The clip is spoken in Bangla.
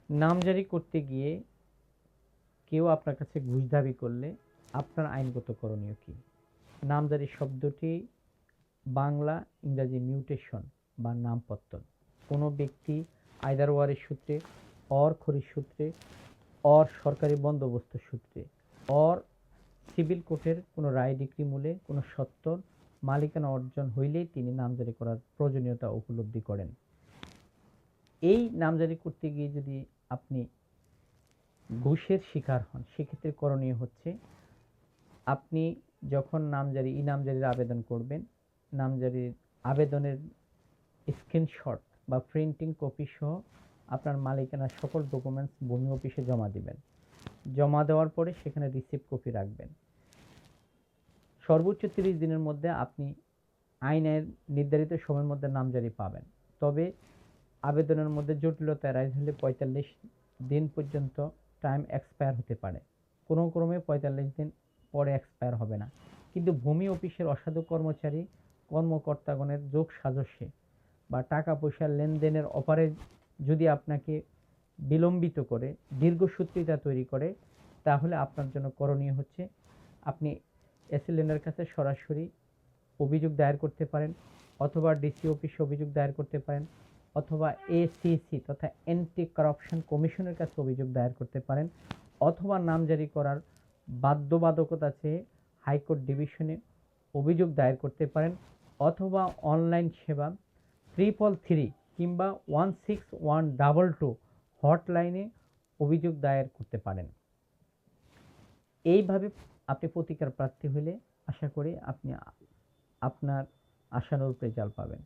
নামজারি করতে গিয়ে কেউ আপনার কাছে ঘুষ দাবি করলে আপনার আইনগত করণীয় কি? নামজারি শব্দটি বাংলা ইংরাজি মিউটেশন বা নামপত্তন। কোনো ব্যক্তি আইদার ওয়ারিশ সূত্রে, অর খরিশ সূত্রে, অর সরকারি বন্দোবস্ত সূত্রে, অর সিভিল কোর্টের কোনো রায় ডিক্রি মূলে কোনো সত্ত্বর মালিকানা অর্জন হইলেই তিনি নামজারি করার প্রয়োজনীয়তা উপলব্ধি করেন। এই নামজারি করতে গিয়ে যদি আপনি ঘুষের শিকার হন, সেক্ষেত্রে করণীয় হচ্ছে আপনি যখন নামজারির আবেদন করবেন, নামজারির আবেদনের স্ক্রিনশট বা প্রিন্টিং কপি সহ আপনার মালিকানার সকল ডকুমেন্টস ভূমি অফিসে জমা দিবেন। জমা দেওয়ার পরে সেখানে রিসিপ্ট কপি রাখবেন। সর্বোচ্চ 30 দিনের মধ্যে আপনি আইনের নির্ধারিত সময়ের মধ্যে নামজারি পাবেন। তবে আবেদনের মধ্যে জটিলতা রাইজ হলে 45 দিন পর্যন্ত টাইম এক্সপায়ার হতে পারে। কোনো ক্রমে 45 দিন পরে এক্সপায়ার হবে না। কিন্তু ভূমি অফিসের অসাধু কর্মকর্তাগণের যোগ সাজস্যে বা টাকা পয়সার লেনদেনের অপারে যদি আপনাকে বিলম্বিত করে, দীর্ঘসূত্রিতা তৈরি করে, তাহলে আপনার জন্য করণীয় হচ্ছে আপনি এসএলএনের কাছে সরাসরি অভিযোগ দায়ের করতে পারেন, অথবা ডিসি অফিসে অভিযোগ দায়ের করতে পারেন, অথবা এসিসি তথা অ্যান্টি কারাপশন কমিশনের কাছে অভিযোগ দায়ের করতে পারেন, অথবা নামজারি করার বাধ্যবাধকতা চেয়ে হাইকোর্ট ডিভিশনে অভিযোগ দায়ের করতে পারেন, অথবা অনলাইন সেবা 333 কিংবা 16122 হটলাইনে অভিযোগ দায়ের করতে পারেন। এইভাবে আপনি প্রতিকার প্রার্থী হলে আশা করি আপনি আপনার আশানুরূপ রেজাল্ট পাবেন।